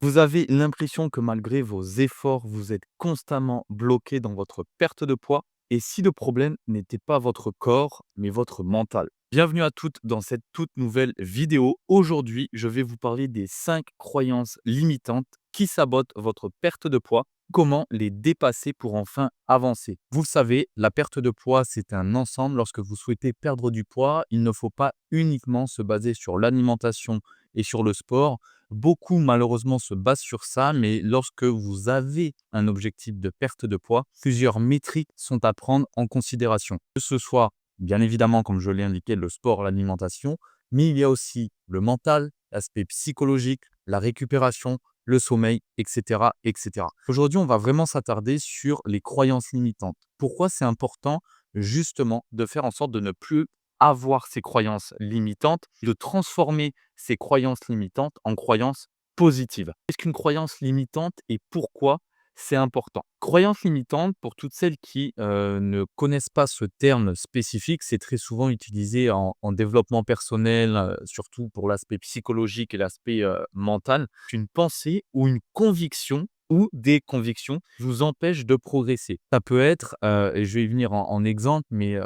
Vous avez l'impression que malgré vos efforts, vous êtes constamment bloqué dans votre perte de poids et si le problème n'était pas votre corps, mais votre mental. Bienvenue à toutes dans cette toute nouvelle vidéo. Aujourd'hui, je vais vous parler des 5 croyances limitantes qui sabotent votre perte de poids. Comment les dépasser pour enfin avancer. Vous le savez, la perte de poids, c'est un ensemble. Lorsque vous souhaitez perdre du poids, il ne faut pas uniquement se baser sur l'alimentation et sur le sport. Beaucoup malheureusement se basent sur ça, mais lorsque vous avez un objectif de perte de poids, plusieurs métriques sont à prendre en considération. Que ce soit, bien évidemment, comme je l'ai indiqué, le sport, l'alimentation, mais il y a aussi le mental, l'aspect psychologique, la récupération, le sommeil, etc., etc. Aujourd'hui, on va vraiment s'attarder sur les croyances limitantes. Pourquoi c'est important justement de faire en sorte de ne plus avoir ces croyances limitantes, de transformer ces croyances limitantes en croyances positives. Qu'est-ce qu'une croyance limitante et pourquoi c'est important? Croyance limitante, pour toutes celles qui ne connaissent pas ce terme spécifique, c'est très souvent utilisé en développement personnel, surtout pour l'aspect psychologique et l'aspect mental. Une pensée ou une conviction ou des convictions vous empêchent de progresser. Ça peut être, et je vais y venir en exemple, mais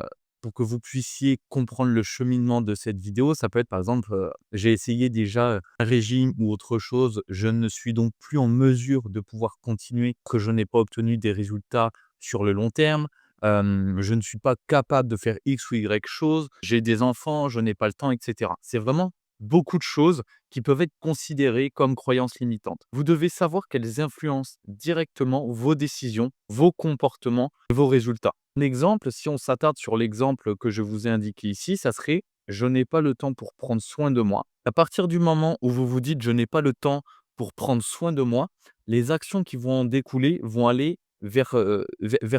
pour que vous puissiez comprendre le cheminement de cette vidéo, ça peut être par exemple, j'ai essayé déjà un régime ou autre chose, je ne suis donc plus en mesure de pouvoir continuer, que je n'ai pas obtenu des résultats sur le long terme. Je ne suis pas capable de faire X ou Y chose, j'ai des enfants, je n'ai pas le temps, et cetera. C'est vraiment beaucoup de choses qui peuvent être considérées comme croyances limitantes. Vous devez savoir qu'elles influencent directement vos décisions, vos comportements, vos résultats. Un exemple, si on s'attarde sur l'exemple que je vous ai indiqué ici, ça serait: «Je n'ai pas le temps pour prendre soin de moi». À partir du moment où vous vous dites: «Je n'ai pas le temps pour prendre soin de moi», les actions qui vont en découler vont aller vers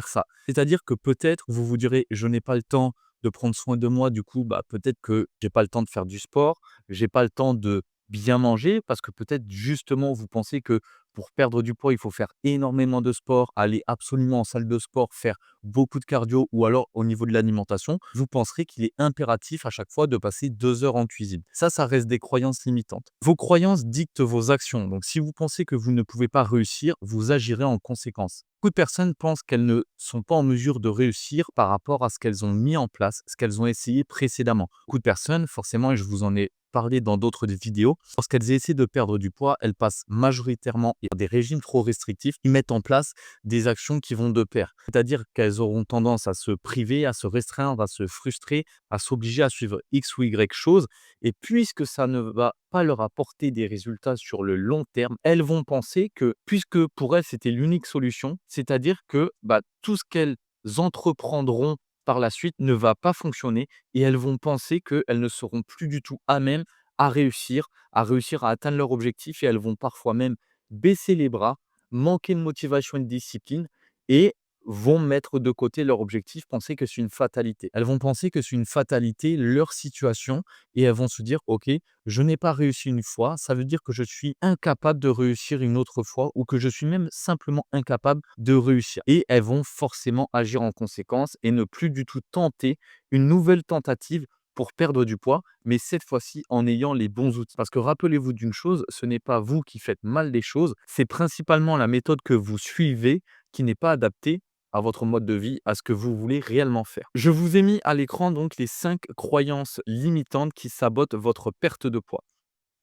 ça. C'est-à-dire que peut-être vous vous direz: «Je n'ai pas le temps de prendre soin de moi, du coup, bah, peut-être que j'ai pas le temps de faire du sport, j'ai pas le temps de bien manger», parce que peut-être justement vous pensez que pour perdre du poids, il faut faire énormément de sport, aller absolument en salle de sport, faire beaucoup de cardio ou alors au niveau de l'alimentation, vous penserez qu'il est impératif à chaque fois de passer 2 heures en cuisine. Ça reste des croyances limitantes. Vos croyances dictent vos actions. Donc si vous pensez que vous ne pouvez pas réussir, vous agirez en conséquence. Beaucoup de personnes pensent qu'elles ne sont pas en mesure de réussir par rapport à ce qu'elles ont mis en place, ce qu'elles ont essayé précédemment. Beaucoup de personnes, forcément, et je vous en ai parlé dans d'autres vidéos, lorsqu'elles essaient de perdre du poids, elles passent majoritairement par des régimes trop restrictifs qui mettent en place des actions qui vont de pair. C'est-à-dire qu'elles auront tendance à se priver, à se restreindre, à se frustrer, à s'obliger à suivre X ou Y chose. Et puisque ça ne va pas leur apporter des résultats sur le long terme, elles vont penser que, puisque pour elles c'était l'unique solution, c'est-à-dire que bah, tout ce qu'elles entreprendront par la suite ne va pas fonctionner et elles vont penser qu'elles ne seront plus du tout à même à réussir à atteindre leur objectif et elles vont parfois même baisser les bras, manquer de motivation et de discipline et vont mettre de côté leur objectif, penser que c'est une fatalité. Elles vont penser que c'est une fatalité, leur situation, et elles vont se dire: «OK, je n'ai pas réussi une fois, ça veut dire que je suis incapable de réussir une autre fois ou que je suis même simplement incapable de réussir» et elles vont forcément agir en conséquence et ne plus du tout tenter une nouvelle tentative pour perdre du poids, mais cette fois-ci en ayant les bons outils. Parce que rappelez-vous d'une chose, ce n'est pas vous qui faites mal les choses, c'est principalement la méthode que vous suivez qui n'est pas adaptée à votre mode de vie, à ce que vous voulez réellement faire. Je vous ai mis à l'écran donc les 5 croyances limitantes qui sabotent votre perte de poids.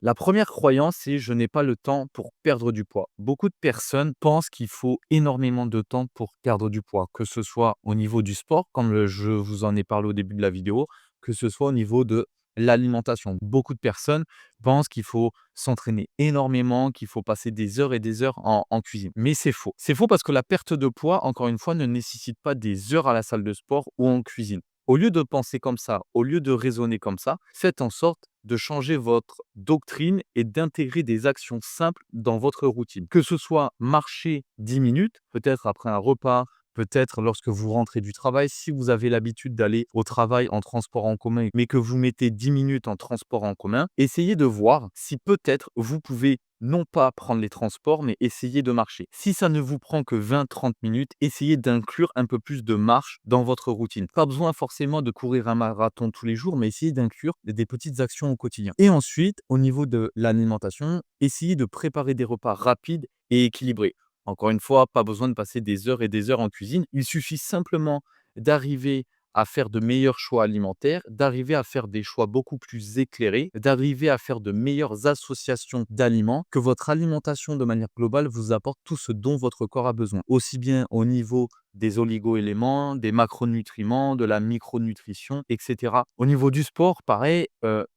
La première croyance, c'est: «Je n'ai pas le temps pour perdre du poids». Beaucoup de personnes pensent qu'il faut énormément de temps pour perdre du poids, que ce soit au niveau du sport, comme je vous en ai parlé au début de la vidéo, que ce soit au niveau de l'alimentation. Beaucoup de personnes pensent qu'il faut s'entraîner énormément, qu'il faut passer des heures et des heures en cuisine. Mais c'est faux. C'est faux parce que la perte de poids, encore une fois, ne nécessite pas des heures à la salle de sport ou en cuisine. Au lieu de penser comme ça, au lieu de raisonner comme ça, faites en sorte de changer votre doctrine et d'intégrer des actions simples dans votre routine. Que ce soit marcher 10 minutes, peut-être après un repas peut-être lorsque vous rentrez du travail, si vous avez l'habitude d'aller au travail en transport en commun, mais que vous mettez 10 minutes en transport en commun, essayez de voir si peut-être vous pouvez non pas prendre les transports, mais essayer de marcher. Si ça ne vous prend que 20-30 minutes, essayez d'inclure un peu plus de marche dans votre routine. Pas besoin forcément de courir un marathon tous les jours, mais essayez d'inclure des petites actions au quotidien. Et ensuite, au niveau de l'alimentation, essayez de préparer des repas rapides et équilibrés. Encore une fois, pas besoin de passer des heures et des heures en cuisine. Il suffit simplement d'arriver à faire de meilleurs choix alimentaires, d'arriver à faire des choix beaucoup plus éclairés, d'arriver à faire de meilleures associations d'aliments, que votre alimentation de manière globale vous apporte tout ce dont votre corps a besoin. Aussi bien au niveau des oligo-éléments, des macronutriments, de la micronutrition, etc. Au niveau du sport, pareil,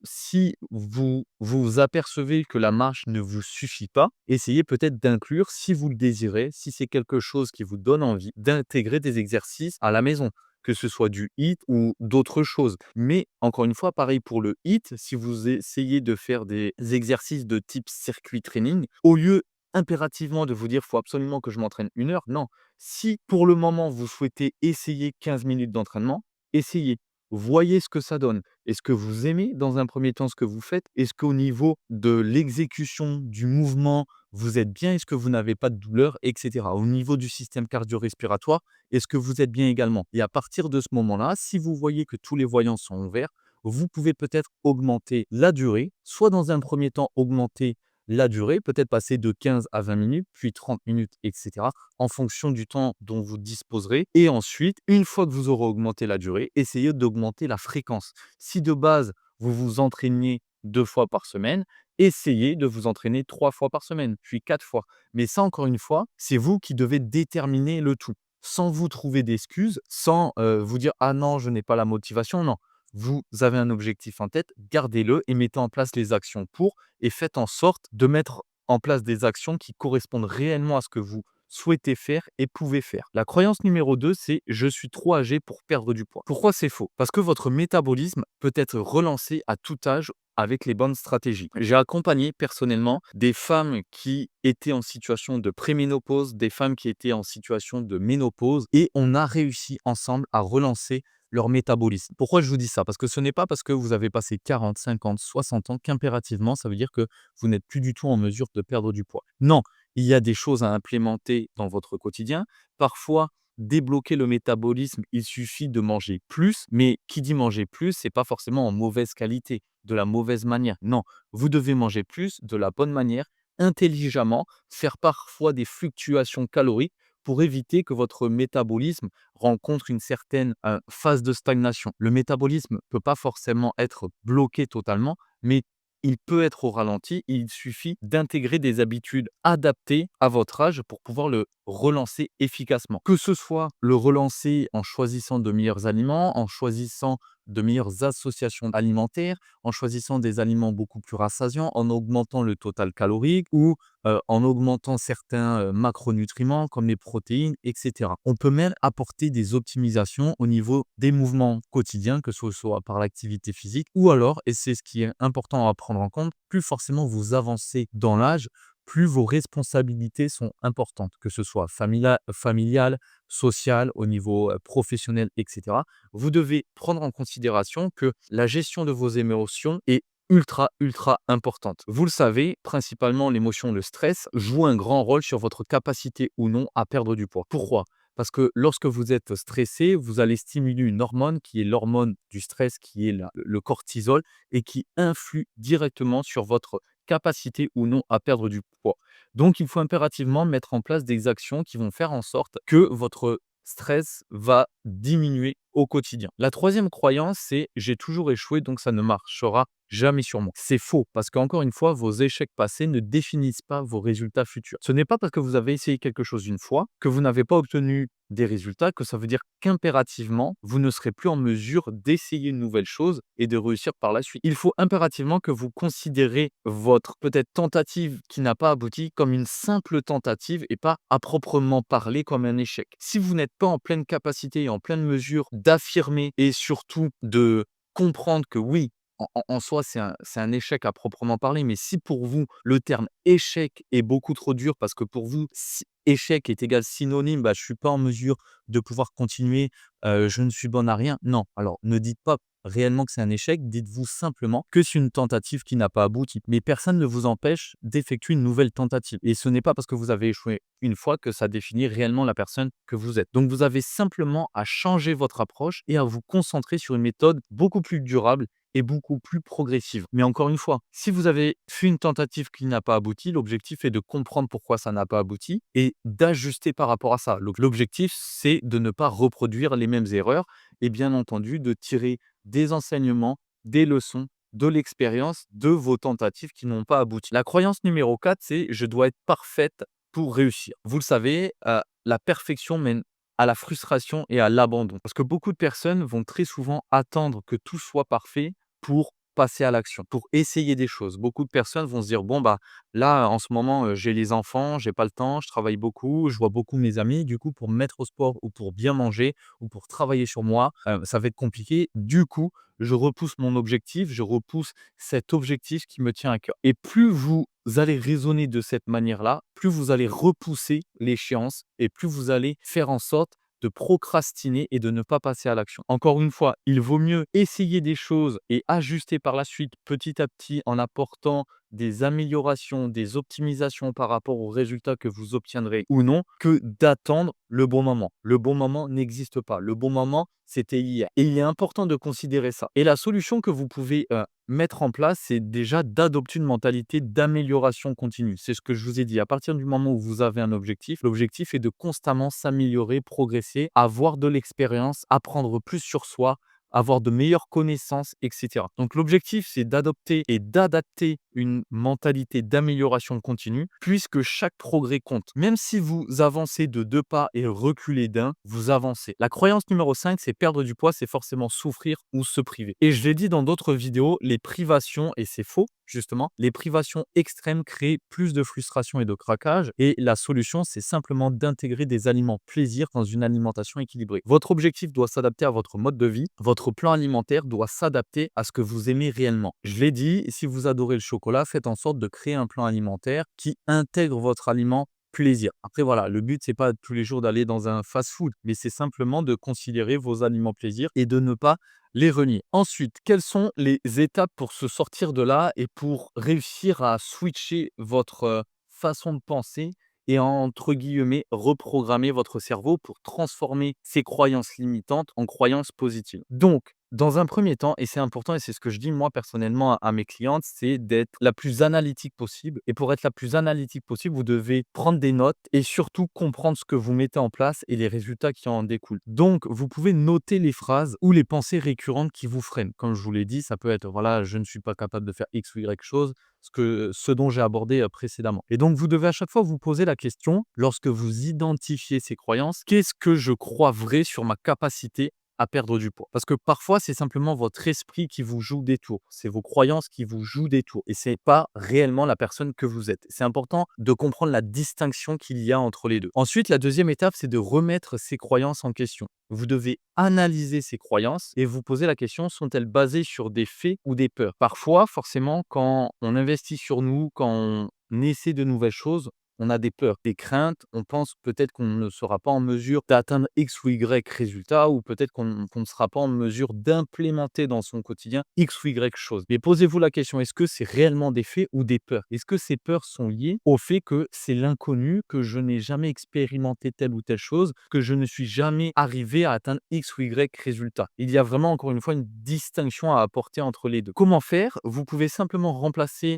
si vous vous apercevez que la marche ne vous suffit pas, essayez peut-être d'inclure, si vous le désirez, si c'est quelque chose qui vous donne envie, d'intégrer des exercices à la maison, que ce soit du HIIT ou d'autres choses. Mais encore une fois, pareil pour le HIIT, si vous essayez de faire des exercices de type circuit training, au lieu impérativement de vous dire: «Il faut absolument que je m'entraîne 1 heure», non. Si pour le moment vous souhaitez essayer 15 minutes d'entraînement, essayez. Voyez ce que ça donne. Est-ce que vous aimez dans un premier temps ce que vous faites? Est-ce qu'au niveau de l'exécution du mouvement, vous êtes bien? Est-ce que vous n'avez pas de douleur, et cetera? Au niveau du système cardio-respiratoire, est-ce que vous êtes bien également? Et à partir de ce moment-là, si vous voyez que tous les voyants sont ouverts, vous pouvez peut-être augmenter la durée, soit dans un premier temps augmenter la durée, peut-être passer de 15 à 20 minutes, puis 30 minutes, et cetera, en fonction du temps dont vous disposerez. Et ensuite, une fois que vous aurez augmenté la durée, essayez d'augmenter la fréquence. Si de base, vous vous entraîniez 2 fois par semaine, essayez de vous entraîner 3 fois par semaine, puis 4 fois. Mais ça, encore une fois, c'est vous qui devez déterminer le tout, sans vous trouver d'excuses, sans vous dire: «Ah non, je n'ai pas la motivation». Non, vous avez un objectif en tête, gardez-le et mettez en place les actions pour, et faites en sorte de mettre en place des actions qui correspondent réellement à ce que vous souhaitez faire et pouvez faire. La croyance numéro 2, c'est: «Je suis trop âgé pour perdre du poids». Pourquoi c'est faux? Parce que votre métabolisme peut être relancé à tout âge avec les bonnes stratégies. J'ai accompagné personnellement des femmes qui étaient en situation de préménopause, des femmes qui étaient en situation de ménopause, et on a réussi ensemble à relancer leur métabolisme. Pourquoi je vous dis ça? Parce que ce n'est pas parce que vous avez passé 40, 50, 60 ans qu'impérativement, ça veut dire que vous n'êtes plus du tout en mesure de perdre du poids. Non, il y a des choses à implémenter dans votre quotidien. Parfois, débloquer le métabolisme, il suffit de manger plus, mais qui dit manger plus, c'est pas forcément en mauvaise qualité, de la mauvaise manière. Non, vous devez manger plus de la bonne manière, intelligemment, faire parfois des fluctuations caloriques pour éviter que votre métabolisme rencontre une certaine phase de stagnation. Le métabolisme ne peut pas forcément être bloqué totalement, mais il peut être au ralenti. Il suffit d'intégrer des habitudes adaptées à votre âge pour pouvoir le relancer efficacement. Que ce soit le relancer en choisissant de meilleurs aliments, en choisissant de meilleures associations alimentaires, en choisissant des aliments beaucoup plus rassasiants, en augmentant le total calorique ou en augmentant certains macronutriments comme les protéines, et cetera. On peut même apporter des optimisations au niveau des mouvements quotidiens, que ce soit par l'activité physique ou alors, et c'est ce qui est important à prendre en compte, plus forcément vous avancez dans l'âge, plus vos responsabilités sont importantes, que ce soit familiale, sociale, au niveau professionnel, et cetera. Vous devez prendre en considération que la gestion de vos émotions est ultra, ultra importante. Vous le savez, principalement l'émotion, le stress, joue un grand rôle sur votre capacité ou non à perdre du poids. Pourquoi? Parce que lorsque vous êtes stressé, vous allez stimuler une hormone qui est l'hormone du stress, qui est le cortisol, et qui influe directement sur votre capacité ou non à perdre du poids. Donc, il faut impérativement mettre en place des actions qui vont faire en sorte que votre stress va diminuer au quotidien. La troisième croyance, c'est: j'ai toujours échoué, donc ça ne marchera jamais sur moi. C'est faux, parce qu'encore une fois, vos échecs passés ne définissent pas vos résultats futurs. Ce n'est pas parce que vous avez essayé quelque chose une fois que vous n'avez pas obtenu des résultats, que ça veut dire qu'impérativement, vous ne serez plus en mesure d'essayer une nouvelle chose et de réussir par la suite. Il faut impérativement que vous considérez votre peut-être tentative qui n'a pas abouti comme une simple tentative et pas à proprement parler comme un échec. Si vous n'êtes pas en pleine capacité et en pleine mesure d'affirmer et surtout de comprendre que oui, en soi, c'est un échec à proprement parler, mais si pour vous, le terme échec est beaucoup trop dur parce que pour vous, si échec est égal synonyme, bah, je suis pas en mesure de pouvoir continuer, je ne suis bon à rien. Non, alors ne dites pas réellement que c'est un échec, dites-vous simplement que c'est une tentative qui n'a pas abouti. Mais personne ne vous empêche d'effectuer une nouvelle tentative et ce n'est pas parce que vous avez échoué une fois que ça définit réellement la personne que vous êtes. Donc vous avez simplement à changer votre approche et à vous concentrer sur une méthode beaucoup plus durable et beaucoup plus progressive. Mais encore une fois, si vous avez fait une tentative qui n'a pas abouti, l'objectif est de comprendre pourquoi ça n'a pas abouti et d'ajuster par rapport à ça. Donc l'objectif, c'est de ne pas reproduire les mêmes erreurs et bien entendu de tirer des enseignements, des leçons, de l'expérience de vos tentatives qui n'ont pas abouti. La croyance numéro 4, c'est: «Je dois être parfaite pour réussir». Vous le savez, la perfection mène à la frustration et à l'abandon. Parce que beaucoup de personnes vont très souvent attendre que tout soit parfait pour passer à l'action, pour essayer des choses. Beaucoup de personnes vont se dire: «Bon, bah, là, en ce moment, j'ai les enfants, j'ai pas le temps, je travaille beaucoup, je vois beaucoup mes amis. Du coup, pour me mettre au sport ou pour bien manger ou pour travailler sur moi, ça va être compliqué. Du coup, je repousse mon objectif, je repousse cet objectif qui me tient à cœur». Et plus vous allez raisonner de cette manière-là, plus vous allez repousser l'échéance et plus vous allez faire en sorte de procrastiner et de ne pas passer à l'action. Encore une fois, il vaut mieux essayer des choses et ajuster par la suite petit à petit en apportant des améliorations, des optimisations par rapport aux résultats que vous obtiendrez ou non, que d'attendre le bon moment. Le bon moment n'existe pas. Le bon moment, c'était hier. Et il est important de considérer ça. Et la solution que vous pouvez mettre en place, c'est déjà d'adopter une mentalité d'amélioration continue. C'est ce que je vous ai dit. À partir du moment où vous avez un objectif, l'objectif est de constamment s'améliorer, progresser, avoir de l'expérience, apprendre plus sur soi, avoir de meilleures connaissances, etc. Donc l'objectif, c'est d'adopter et d'adapter une mentalité d'amélioration continue, puisque chaque progrès compte. Même si vous avancez de 2 pas et reculez d'un, vous avancez. La croyance numéro 5, c'est: perdre du poids, c'est forcément souffrir ou se priver. Et je l'ai dit dans d'autres vidéos, les privations, et c'est faux, justement, les privations extrêmes créent plus de frustration et de craquage. Et la solution, c'est simplement d'intégrer des aliments plaisir dans une alimentation équilibrée. Votre objectif doit s'adapter à votre mode de vie. Votre plan alimentaire doit s'adapter à ce que vous aimez réellement. Je l'ai dit, si vous adorez le chocolat, faites en sorte de créer un plan alimentaire qui intègre votre aliment plaisir. Après, voilà, le but, c'est pas tous les jours d'aller dans un fast-food, mais c'est simplement de considérer vos aliments plaisir et de ne pas les renier. Ensuite, quelles sont les étapes pour se sortir de là et pour réussir à switcher votre façon de penser et entre guillemets reprogrammer votre cerveau pour transformer ces croyances limitantes en croyances positives? Donc, dans un premier temps, et c'est important et c'est ce que je dis moi personnellement à mes clientes, c'est d'être la plus analytique possible. Et pour être la plus analytique possible, vous devez prendre des notes et surtout comprendre ce que vous mettez en place et les résultats qui en découlent. Donc, vous pouvez noter les phrases ou les pensées récurrentes qui vous freinent. Comme je vous l'ai dit, ça peut être: voilà, je ne suis pas capable de faire X ou Y chose, ce dont j'ai abordé précédemment. Et donc, vous devez à chaque fois vous poser la question, lorsque vous identifiez ces croyances: qu'est-ce que je crois vrai sur ma capacité à perdre du poids? Parce que parfois, c'est simplement votre esprit qui vous joue des tours. C'est vos croyances qui vous jouent des tours et c'est pas réellement la personne que vous êtes. C'est important de comprendre la distinction qu'il y a entre les deux. Ensuite, la deuxième étape, c'est de remettre ces croyances en question. Vous devez analyser ces croyances et vous poser la question: sont-elles basées sur des faits ou des peurs? Parfois, forcément, quand on investit sur nous, quand on essaie de nouvelles choses, on a des peurs, des craintes, on pense peut-être qu'on ne sera pas en mesure d'atteindre X ou Y résultat ou peut-être qu'on ne sera pas en mesure d'implémenter dans son quotidien X ou Y chose. Mais posez-vous la question: est-ce que c'est réellement des faits ou des peurs? Est-ce que ces peurs sont liées au fait que c'est l'inconnu, que je n'ai jamais expérimenté telle ou telle chose, que je ne suis jamais arrivé à atteindre X ou Y résultat? Il y a vraiment, encore une fois, une distinction à apporter entre les deux. Comment faire? Vous pouvez simplement remplacer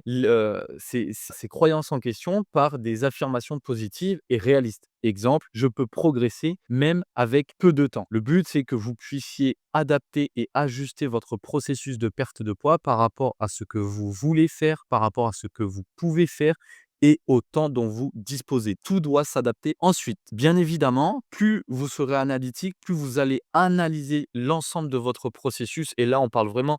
ces croyances en question par des affirmations positives et réalistes. Exemple: je peux progresser même avec peu de temps. Le but, c'est que vous puissiez adapter et ajuster votre processus de perte de poids par rapport à ce que vous voulez faire, par rapport à ce que vous pouvez faire et au temps dont vous disposez. Tout doit s'adapter. Ensuite, bien évidemment, plus vous serez analytique, plus vous allez analyser l'ensemble de votre processus. Et là, on parle vraiment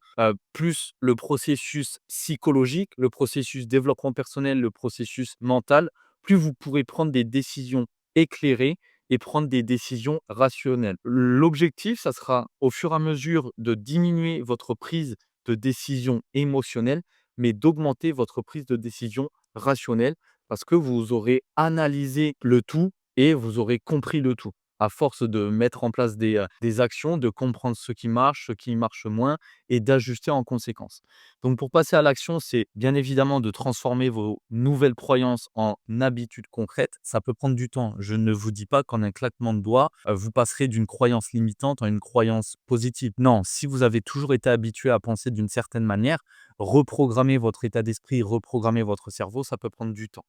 plus le processus psychologique, le processus développement personnel, le processus mental, plus vous pourrez prendre des décisions éclairées et prendre des décisions rationnelles. L'objectif, ça sera au fur et à mesure de diminuer votre prise de décision émotionnelle, mais d'augmenter votre prise de décision rationnelle parce que vous aurez analysé le tout et vous aurez compris le tout. À force de mettre en place des actions, de comprendre ce qui marche moins et d'ajuster en conséquence. Donc pour passer à l'action, c'est bien évidemment de transformer vos nouvelles croyances en habitudes concrètes. Ça peut prendre du temps. Je ne vous dis pas qu'en un claquement de doigts, vous passerez d'une croyance limitante à une croyance positive. Non, si vous avez toujours été habitué à penser d'une certaine manière, reprogrammer votre état d'esprit, reprogrammer votre cerveau, ça peut prendre du temps.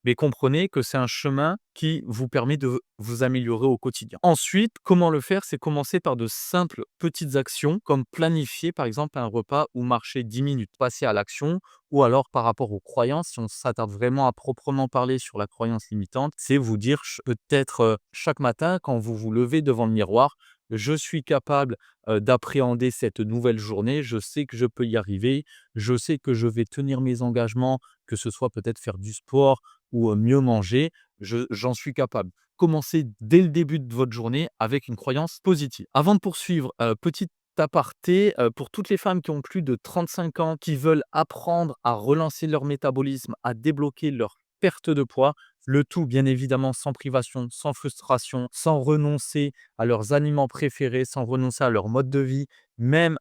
Mais comprenez que c'est un chemin qui vous permet de vous améliorer au quotidien. Ensuite, comment le faire? C'est commencer par de simples petites actions comme planifier par exemple un repas ou marcher 10 minutes. Passer à l'action ou alors par rapport aux croyances, si on s'attarde vraiment à proprement parler sur la croyance limitante, c'est vous dire peut-être chaque matin quand vous vous levez devant le miroir, je suis capable d'appréhender cette nouvelle journée, je sais que je peux y arriver, je sais que je vais tenir mes engagements, que ce soit peut-être faire du sport, ou mieux manger, j'en suis capable. Commencez dès le début de votre journée avec une croyance positive. Avant de poursuivre, petit aparté, pour toutes les femmes qui ont plus de 35 ans, qui veulent apprendre à relancer leur métabolisme, à débloquer leur perte de poids, le tout bien évidemment sans privation, sans frustration, sans renoncer à leurs aliments préférés, sans renoncer à leur mode de vie, même,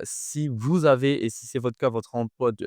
si vous avez et si c'est votre cas,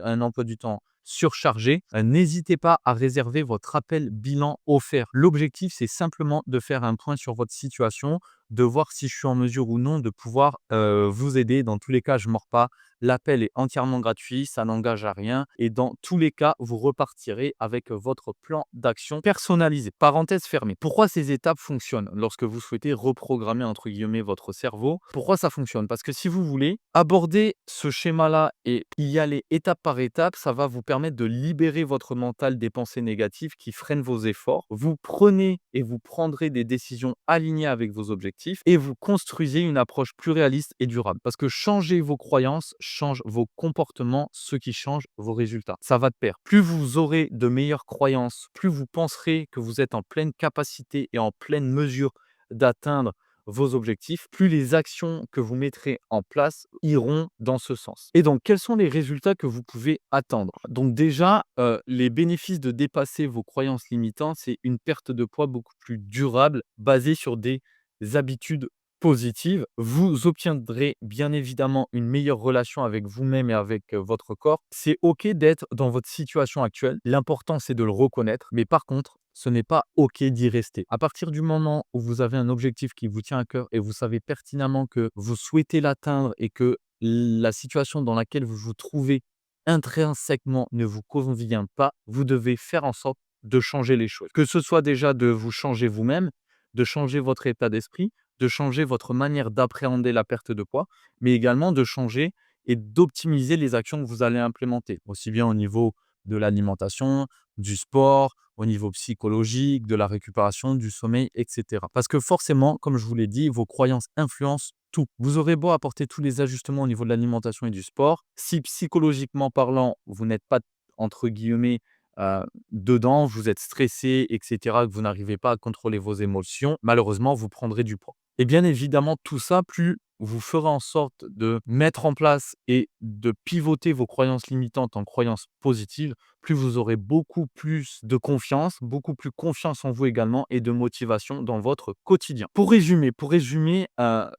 un emploi du temps surchargé, n'hésitez pas à réserver votre appel bilan offert. L'objectif, c'est simplement de faire un point sur votre situation, de voir si je suis en mesure ou non de pouvoir, vous aider. Dans tous les cas, je ne mords pas. L'appel est entièrement gratuit, ça n'engage à rien et dans tous les cas, vous repartirez avec votre plan d'action personnalisé. Parenthèse fermée. Pourquoi ces étapes fonctionnent lorsque vous souhaitez «reprogrammer» entre guillemets votre cerveau? Pourquoi ça fonctionne? Parce que si vous voulez aborder ce schéma-là et y aller étape par étape, ça va vous permettre de libérer votre mental des pensées négatives qui freinent vos efforts. Vous prenez et vous prendrez des décisions alignées avec vos objectifs et vous construisez une approche plus réaliste et durable. Parce que changer vos croyances change vos comportements, ce qui change vos résultats. Ça va de pair. Plus vous aurez de meilleures croyances, plus vous penserez que vous êtes en pleine capacité et en pleine mesure d'atteindre vos objectifs, plus les actions que vous mettrez en place iront dans ce sens. Et donc, quels sont les résultats que vous pouvez attendre? Donc déjà, les bénéfices de dépasser vos croyances limitantes, c'est une perte de poids beaucoup plus durable, basée sur des habitudes positives. Vous obtiendrez bien évidemment une meilleure relation avec vous-même et avec votre corps. C'est OK d'être dans votre situation actuelle. L'important, c'est de le reconnaître. Mais par contre, ce n'est pas OK d'y rester. À partir du moment où vous avez un objectif qui vous tient à cœur et vous savez pertinemment que vous souhaitez l'atteindre et que la situation dans laquelle vous vous trouvez intrinsèquement ne vous convient pas, vous devez faire en sorte de changer les choses. Que ce soit déjà de vous changer vous-même, de changer votre état d'esprit, de changer votre manière d'appréhender la perte de poids, mais également de changer et d'optimiser les actions que vous allez implémenter, aussi bien au niveau de l'alimentation, du sport, au niveau psychologique, de la récupération, du sommeil, etc. Parce que forcément, comme je vous l'ai dit, vos croyances influencent tout. Vous aurez beau apporter tous les ajustements au niveau de l'alimentation et du sport, si psychologiquement parlant, vous n'êtes pas, entre guillemets, dedans, vous êtes stressé, etc., que vous n'arrivez pas à contrôler vos émotions, malheureusement, vous prendrez du poids. Et bien évidemment, tout ça, plus vous ferez en sorte de mettre en place et de pivoter vos croyances limitantes en croyances positives, plus vous aurez beaucoup plus de confiance, beaucoup plus confiance en vous également et de motivation dans votre quotidien. Pour résumer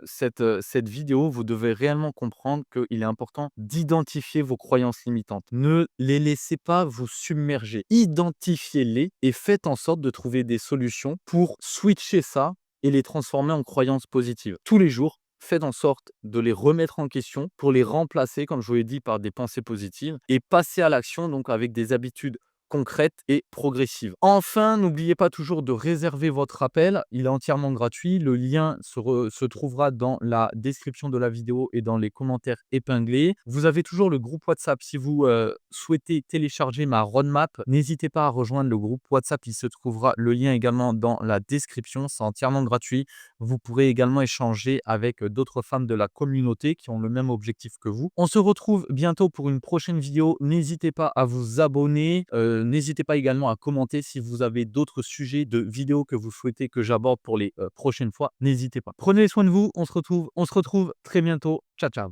cette vidéo, vous devez réellement comprendre qu'il est important d'identifier vos croyances limitantes. Ne les laissez pas vous submerger. Identifiez-les et faites en sorte de trouver des solutions pour switcher ça et les transformer en croyances positives. Tous les jours, faites en sorte de les remettre en question pour les remplacer, comme je vous l'ai dit, par des pensées positives et passer à l'action donc avec des habitudes concrètes et progressives. Enfin, n'oubliez pas toujours de réserver votre appel. Il est entièrement gratuit. Le lien se trouvera dans la description de la vidéo et dans les commentaires épinglés. Vous avez toujours le groupe WhatsApp. Si vous souhaitez télécharger ma roadmap, n'hésitez pas à rejoindre le groupe WhatsApp. Il se trouvera le lien également dans la description. C'est entièrement gratuit. Vous pourrez également échanger avec d'autres femmes de la communauté qui ont le même objectif que vous. On se retrouve bientôt pour une prochaine vidéo. N'hésitez pas à vous abonner. N'hésitez pas également à commenter si vous avez d'autres sujets de vidéos que vous souhaitez que j'aborde pour les prochaines fois. N'hésitez pas. Prenez soin de vous. On se retrouve très bientôt. Ciao, ciao.